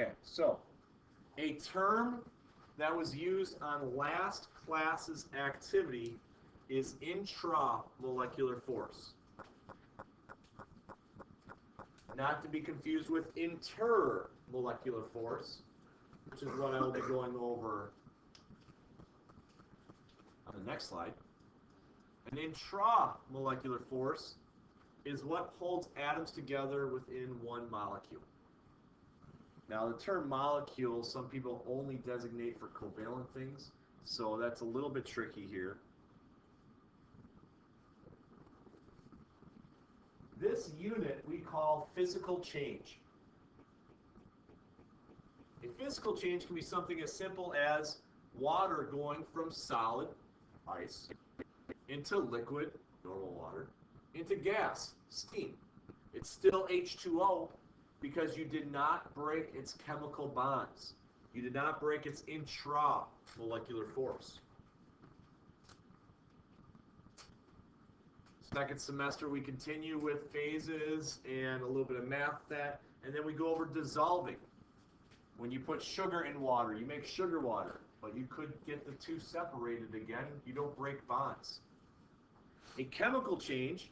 Okay, so a term that was used on last class's activity is intramolecular force. Not to be confused with intermolecular force, which is what I will be going over on the next slide. An intramolecular force is what holds atoms together within one molecule. Now, the term molecule, some people only designate for covalent things, so that's a little bit tricky here. This unit we call physical change. A physical change can be something as simple as water going from solid, ice, into liquid, normal water, into gas, steam. It's still H2O because you did not break its chemical bonds. You did not break its intramolecular force. Second semester, we continue with phases and a little bit of math that, and then we go over dissolving. When you put sugar in water, you make sugar water, but you could get the two separated again. You don't break bonds. A chemical change,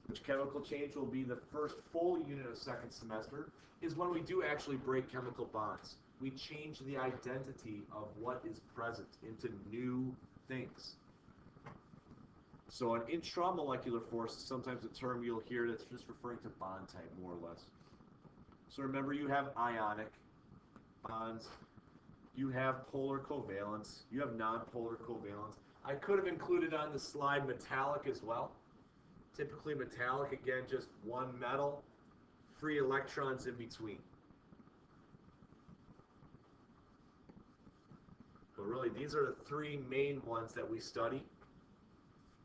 which chemical change will be the first full unit of second semester, is when we do actually break chemical bonds. We change the identity of what is present into new things. So an intramolecular force is sometimes a term you'll hear that's just referring to bond type, more or less. So remember, you have ionic bonds, you have polar covalence, you have nonpolar covalence. I could have included on the slide metallic as well. Typically metallic, again, just one metal, free electrons in between. But really, these are the three main ones that we study.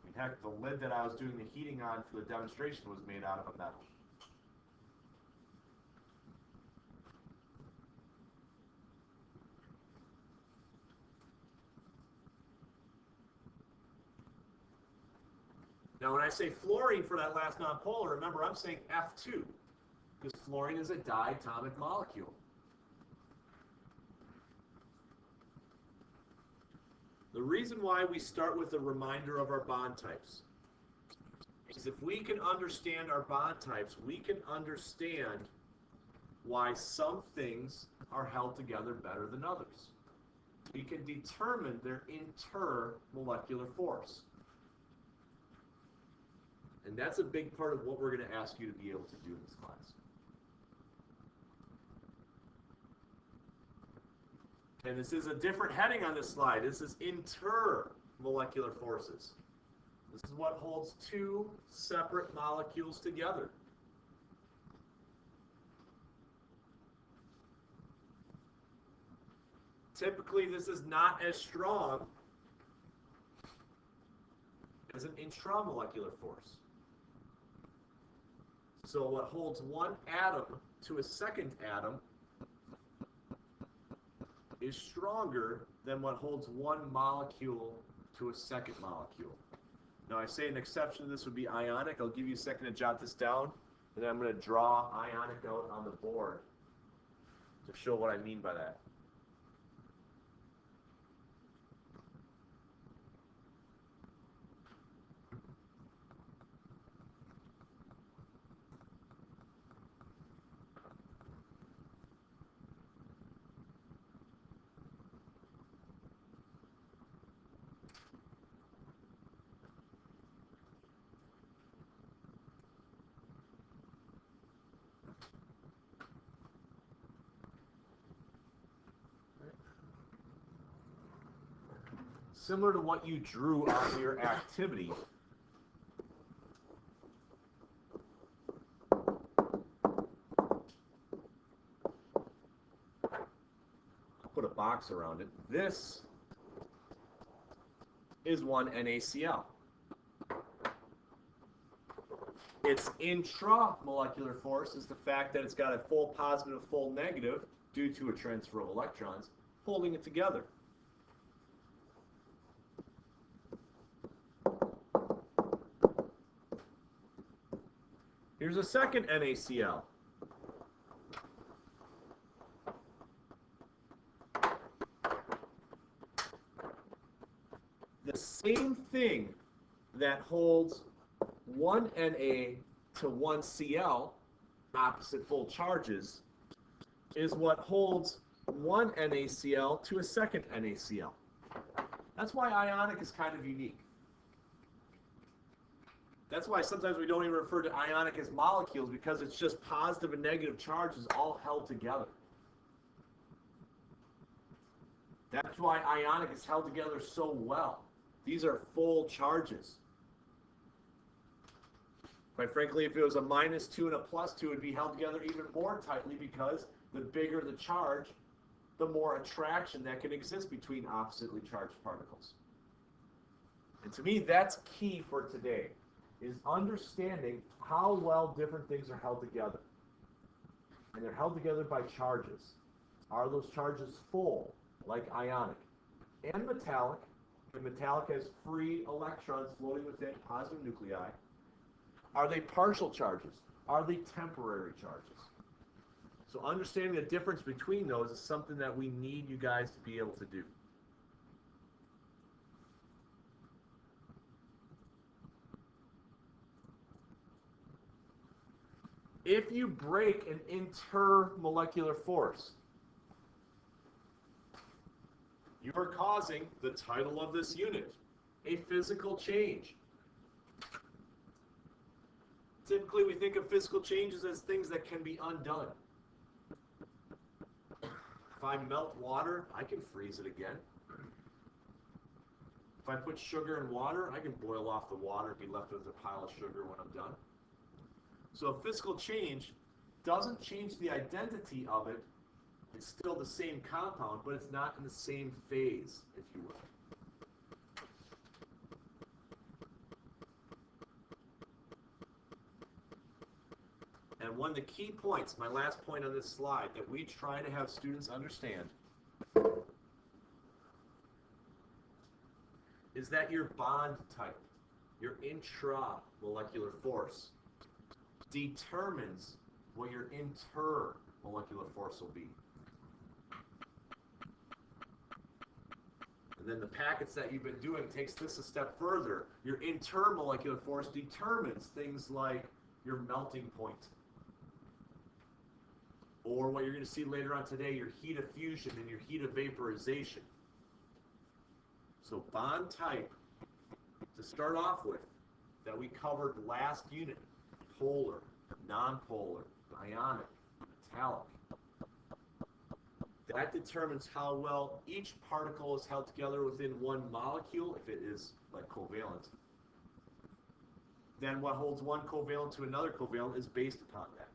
In fact, the lid that I was doing the heating on for the demonstration was made out of a metal. Now, when I say fluorine for that last nonpolar, remember I'm saying F2, because fluorine is a diatomic molecule. The reason why we start with a reminder of our bond types is if we can understand our bond types, we can understand why some things are held together better than others. We can determine their intermolecular force. And that's a big part of what we're going to ask you to be able to do in this class. And this is a different heading on this slide. This is intermolecular forces. This is what holds two separate molecules together. Typically, this is not as strong as an intramolecular force. So what holds one atom to a second atom is stronger than what holds one molecule to a second molecule. Now, I say an exception to this would be ionic. I'll give you a second to jot this down, and then I'm going to draw ionic out on the board to show what I mean by that. Similar to what you drew on your activity, put a box around it. This is one NaCl. Its intramolecular force is the fact that it's got a full positive, full negative due to a transfer of electrons holding it together. Here's a second NaCl. same thing that holds one Na to one Cl, opposite full charges, is what holds one NaCl to a second NaCl. That's why ionic is kind of unique. That's why sometimes we don't even refer to ionic as molecules, because it's just positive and negative charges all held together. That's why ionic is held together so well. These are full charges. Quite frankly, if it was a -2 and a +2, it would be held together even more tightly, because the bigger the charge, the more attraction that can exist between oppositely charged particles. And to me, that's key for today, is understanding how well different things are held together. And they're held together by charges. Are those charges full, like ionic? And metallic. And metallic has free electrons floating within positive nuclei. Are they partial charges? Are they temporary charges? So understanding the difference between those is something that we need you guys to be able to do. If you break an intermolecular force, you are causing the title of this unit, a physical change. Typically, we think of physical changes as things that can be undone. If I melt water, I can freeze it again. If I put sugar in water, I can boil off the water and be left with a pile of sugar when I'm done. So a physical change doesn't change the identity of it. It's still the same compound, but it's not in the same phase, if you will. And one of the key points, my last point on this slide, that we try to have students understand is that your bond type, your intramolecular force, determines what your intermolecular force will be. And then the packets that you've been doing takes this a step further. Your intermolecular force determines things like your melting point, or what you're going to see later on today, your heat of fusion and your heat of vaporization. So bond type, to start off with, that we covered last unit: polar, nonpolar, ionic, metallic. That determines how well each particle is held together within one molecule, if it is like covalent. Then what holds one covalent to another covalent is based upon that.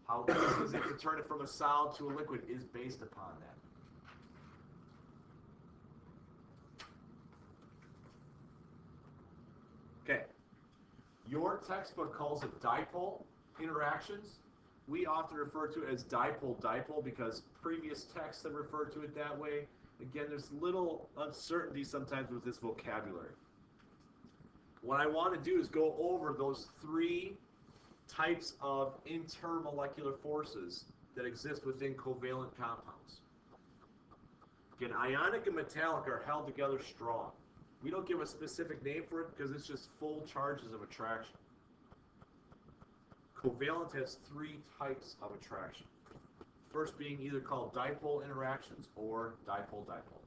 How easy is it to turn it from a solid to a liquid is based upon that. Okay. Your textbook calls it dipole interactions. We often refer to it as dipole-dipole because previous texts have referred to it that way. Again, there's little uncertainty sometimes with this vocabulary. What I want to do is go over those three types of intermolecular forces that exist within covalent compounds. Again, ionic and metallic are held together strong. We don't give a specific name for it because it's just full charges of attraction. Covalent has three types of attraction. First being either called dipole interactions or dipole-dipole.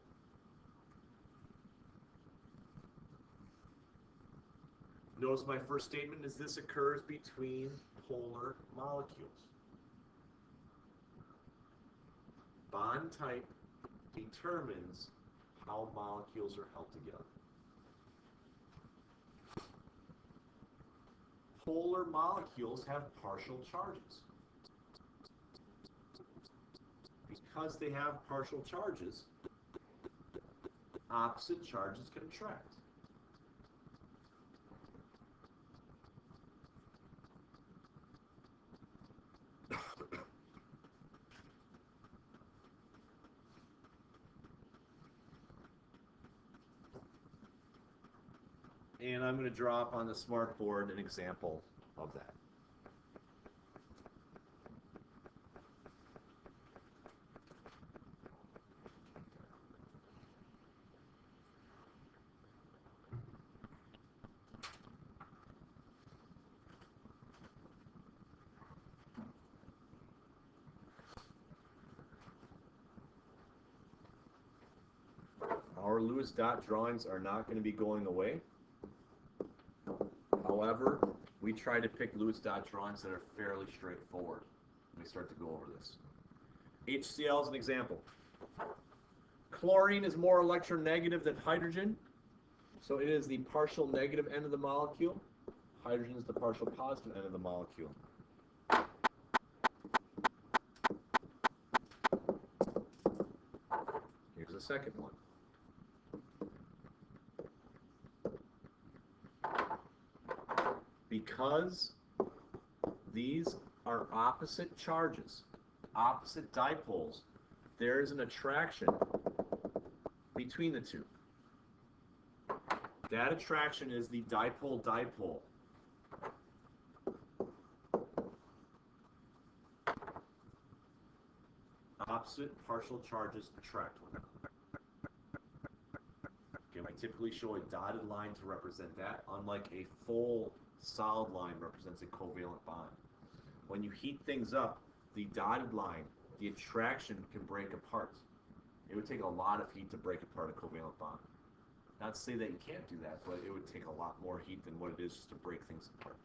Notice my first statement is this occurs between polar molecules. Bond type determines how molecules are held together. Polar molecules have partial charges. Because they have partial charges, opposite charges can attract. And I'm going to draw up on the smart board an example of that. our Lewis dot drawings are not going to be going away. However, we try to pick Lewis dot drawings that are fairly straightforward when we start to go over this. HCl is an example. Chlorine is more electronegative than hydrogen, so it is the partial negative end of the molecule. Hydrogen is the partial positive end of the molecule. Here's the second one. Because these are opposite charges, opposite dipoles, there is an attraction between the two. That attraction is the dipole-dipole. Opposite partial charges attract one another. Okay, I typically show a dotted line to represent that, unlike a full solid line represents a covalent bond. When you heat things up, the dotted line, the attraction can break apart. It would take a lot of heat to break apart a covalent bond. Not to say that you can't do that, but it would take a lot more heat than what it is just to break things apart.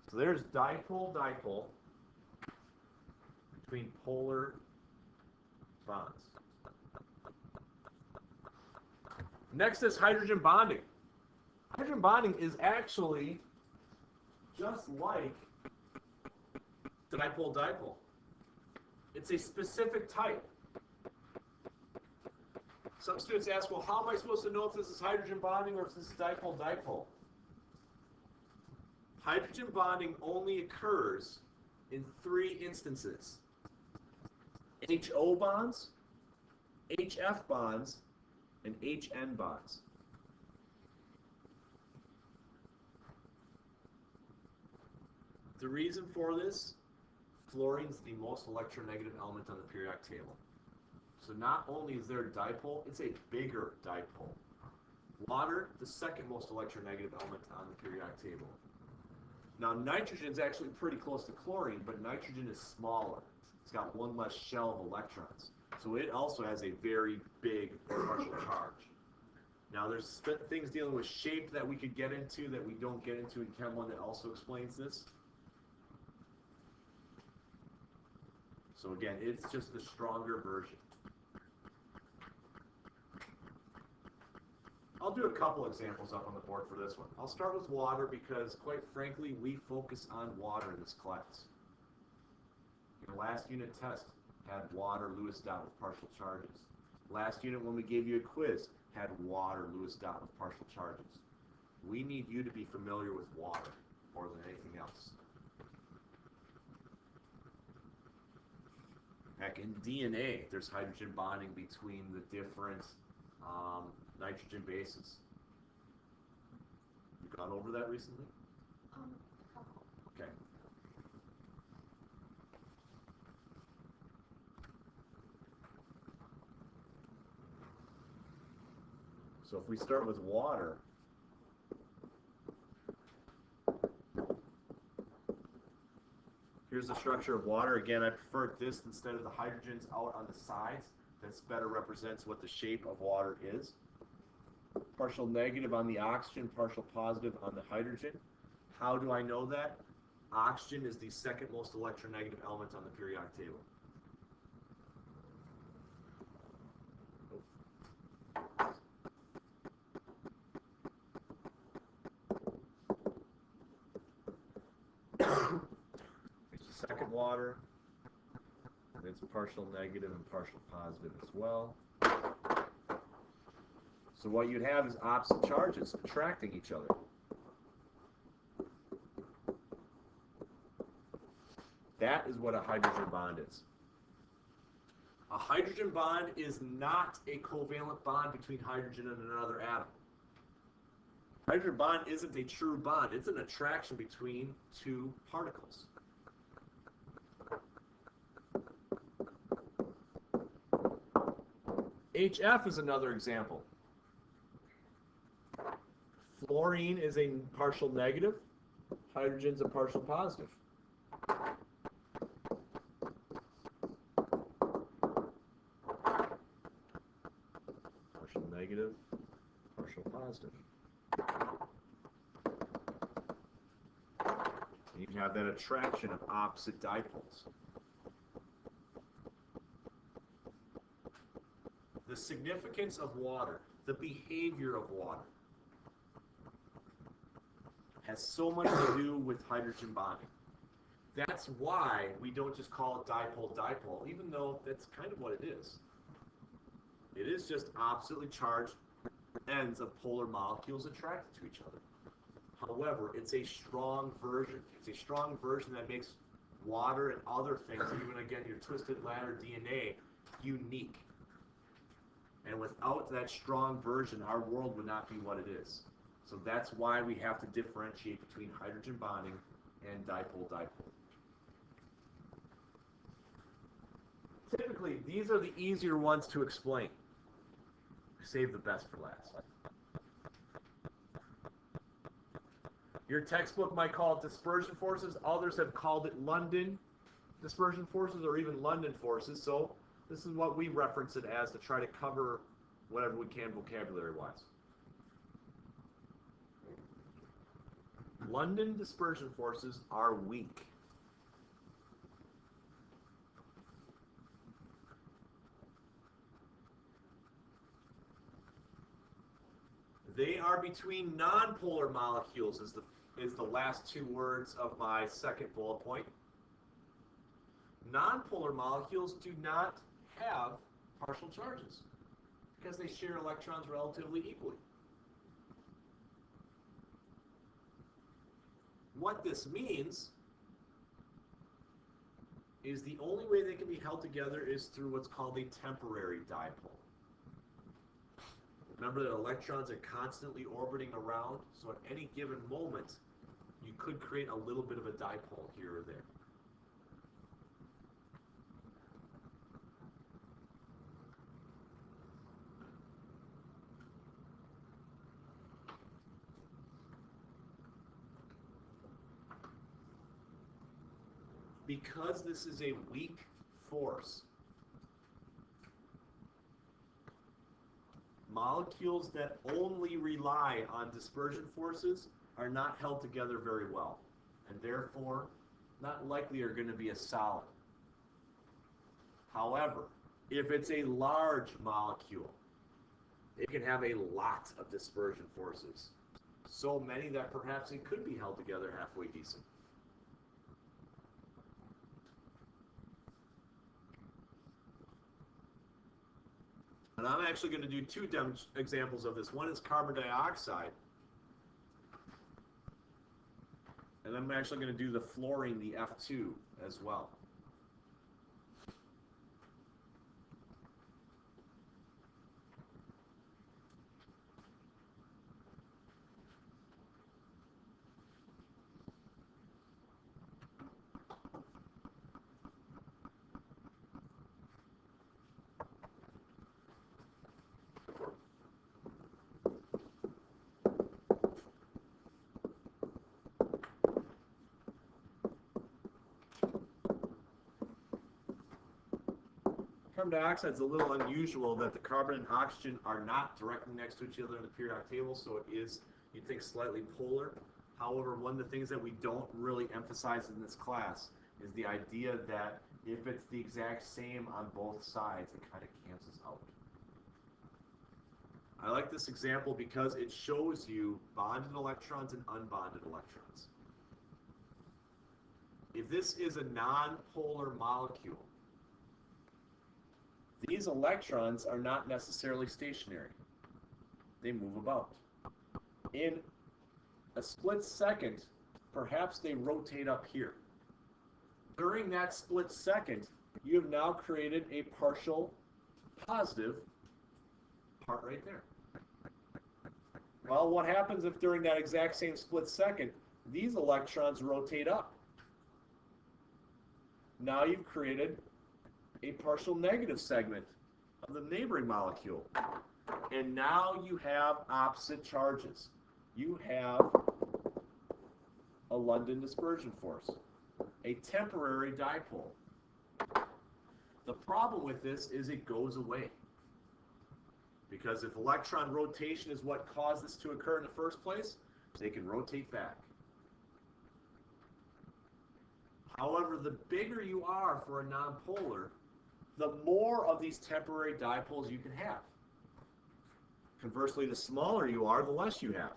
So there's dipole-dipole between polar bonds. Next is hydrogen bonding. Hydrogen bonding is actually just like dipole-dipole. It's a specific type. Some students ask, well, how am I supposed to know if this is hydrogen bonding or if this is dipole-dipole? Hydrogen bonding only occurs in 3 instances: HO bonds, HF bonds, and HN bonds. The reason for this, fluorine is the most electronegative element on the periodic table. So not only is there a dipole, it's a bigger dipole. Water, the second most electronegative element on the periodic table. Now nitrogen is actually pretty close to chlorine, but nitrogen is smaller. It's got one less shell of electrons. So it also has a very big partial charge. Now there's things dealing with shape that we could get into that we don't get into in Chem 1 that also explains this. So again, it's just the stronger version. I'll do a couple examples up on the board for this one. I'll start with water because, quite frankly, we focus on water in this class. Your last unit test had water Lewis dot with partial charges. Last unit, when we gave you a quiz, had water Lewis dot with partial charges. We need you to be familiar with water more than anything else. Heck, in DNA, there's hydrogen bonding between the different nitrogen bases. You gone over that recently? Okay. So if we start with water, here's the structure of water. Again, I prefer this instead of the hydrogens out on the sides. This better represents what the shape of water is. Partial negative on the oxygen, partial positive on the hydrogen. How do I know that? Oxygen is the second most electronegative element on the periodic table. It's the second water. It's partial negative and partial positive as well. So what you'd have is opposite charges attracting each other. That is what a hydrogen bond is. A hydrogen bond is not a covalent bond between hydrogen and another atom. Hydrogen bond isn't a true bond. It's an attraction between two particles. HF is another example. Fluorine is a partial negative. Hydrogen's a partial positive. positive. And you have that attraction of opposite dipoles. The significance of water, the behavior of water, has so much to do with hydrogen bonding. That's why we don't just call it dipole-dipole, even though that's kind of what it is. It is just oppositely charged ends of polar molecules attracted to each other. However, it's a strong version. It's a strong version that makes water and other things, even again your twisted ladder DNA, unique. And without that strong version, our world would not be what it is. So that's why we have to differentiate between hydrogen bonding and dipole-dipole. Typically, these are the easier ones to explain. Save the best for last. Your textbook might call it dispersion forces. Others have called it London dispersion forces or even London forces. So this is what we reference it as to try to cover whatever we can vocabulary-wise. London dispersion forces are weak. They are between nonpolar molecules is the last two words of my second bullet point. Nonpolar molecules do not have partial charges because they share electrons relatively equally. What this means is the only way they can be held together is through what's called a temporary dipole. Remember that electrons are constantly orbiting around, so at any given moment, you could create a little bit of a dipole here or there. Because this is a weak force, molecules that only rely on dispersion forces are not held together very well, and therefore not likely are going to be a solid. However, if it's a large molecule, it can have a lot of dispersion forces, so many that perhaps it could be held together halfway decent. And I'm actually going to do two examples of this. One is carbon dioxide. And I'm actually going to do the fluorine, the F2, as well. Carbon dioxide is a little unusual that the carbon and oxygen are not directly next to each other in the periodic table, so it is, you'd think, slightly polar. However, one of the things that we don't really emphasize in this class is the idea that if it's the exact same on both sides, it kind of cancels out. I like this example because it shows you bonded electrons and unbonded electrons. If this is a non-polar molecule, these electrons are not necessarily stationary. They move about. In a split second, perhaps they rotate up here. During that split second, you have now created a partial positive part right there. Well, what happens if during that exact same split second, these electrons rotate up? Now you've created a partial negative segment of the neighboring molecule. And now you have opposite charges. You have a London dispersion force, a temporary dipole. The problem with this is it goes away. Because if electron rotation is what caused this to occur in the first place, they can rotate back. However, the bigger you are for a nonpolar, the more of these temporary dipoles you can have. Conversely, the smaller you are, the less you have.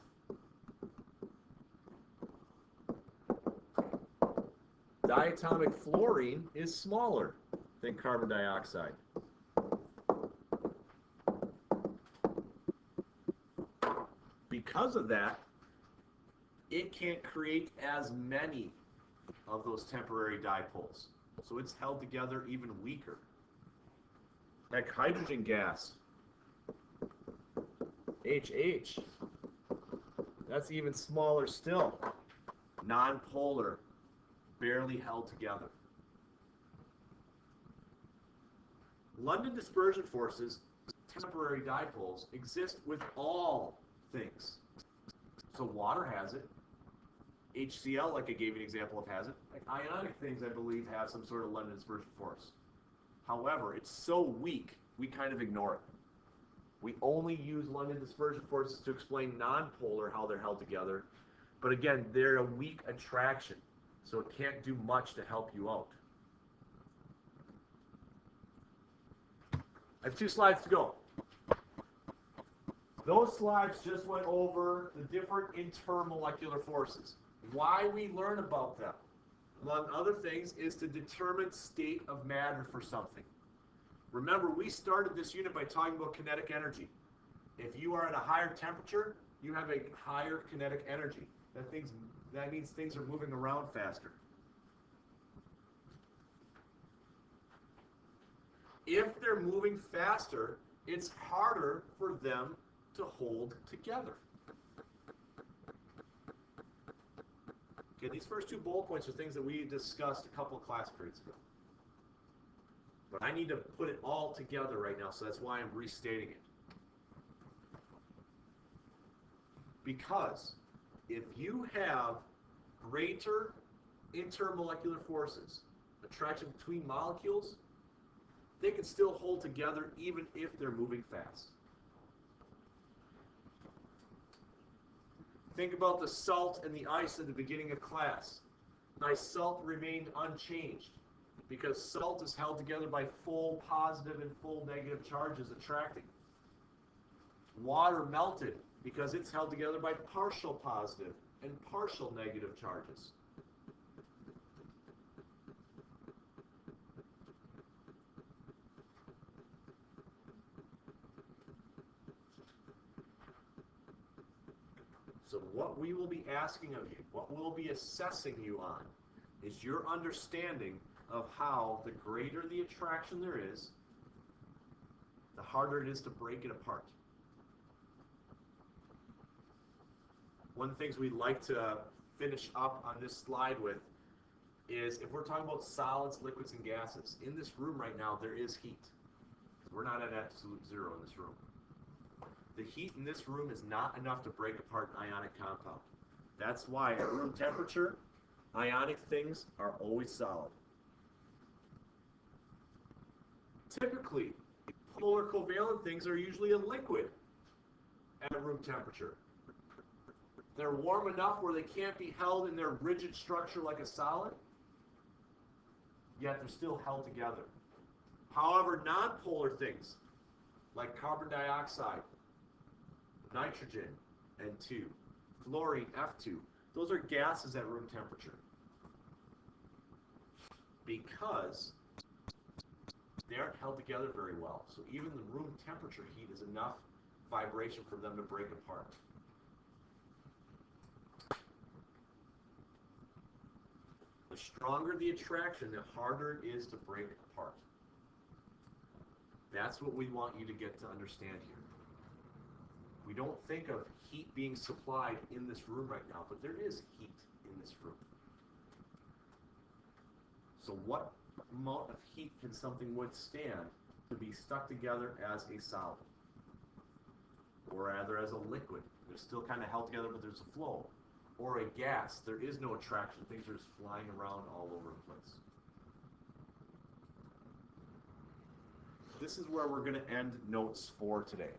Diatomic fluorine is smaller than carbon dioxide. Because of that, it can't create as many of those temporary dipoles. So it's held together even weaker. Like hydrogen gas, HH, that's even smaller still. Nonpolar, barely held together. London dispersion forces, temporary dipoles, exist with all things. So water has it. HCl, like I gave you an example of, has it. Like ionic things, I believe, have some sort of London dispersion force. However, it's so weak, we kind of ignore it. We only use London dispersion forces to explain nonpolar, how they're held together. But again, they're a weak attraction, so it can't do much to help you out. I have 2 slides to go. Those slides just went over the different intermolecular forces. Why we learn about them, among other things, is to determine state of matter for something. Remember, we started this unit by talking about kinetic energy. If you are at a higher temperature, you have a higher kinetic energy. That means things are moving around faster. If they're moving faster, it's harder for them to hold together. Okay, these first 2 bullet points are things that we discussed a couple of class periods ago. But I need to put it all together right now, so that's why I'm restating it. Because if you have greater intermolecular forces, attraction between molecules, they can still hold together even if they're moving fast. Think about the salt and the ice at the beginning of class. Nice, salt remained unchanged because salt is held together by full positive and full negative charges attracting. Water melted because it's held together by partial positive and partial negative charges. So what we will be asking of you, what we'll be assessing you on, is your understanding of how the greater the attraction there is, the harder it is to break it apart. One of the things we'd like to finish up on this slide with is if we're talking about solids, liquids, and gases, in this room right now there is heat. We're not at absolute zero in this room. The heat in this room is not enough to break apart an ionic compound. That's why at room temperature, ionic things are always solid. Typically, polar covalent things are usually a liquid at room temperature. They're warm enough where they can't be held in their rigid structure like a solid, yet they're still held together. However, nonpolar things like carbon dioxide, nitrogen, N2, fluorine, F2, those are gases at room temperature because they aren't held together very well. So even the room temperature heat is enough vibration for them to break apart. The stronger the attraction, the harder it is to break apart. That's what we want you to get to understand here. We don't think of heat being supplied in this room right now, but there is heat in this room. So what amount of heat can something withstand to be stuck together as a solid? Or rather as a liquid. They're still kind of held together, but there's a flow. Or a gas. There is no attraction. Things are just flying around all over the place. This is where we're going to end notes for today.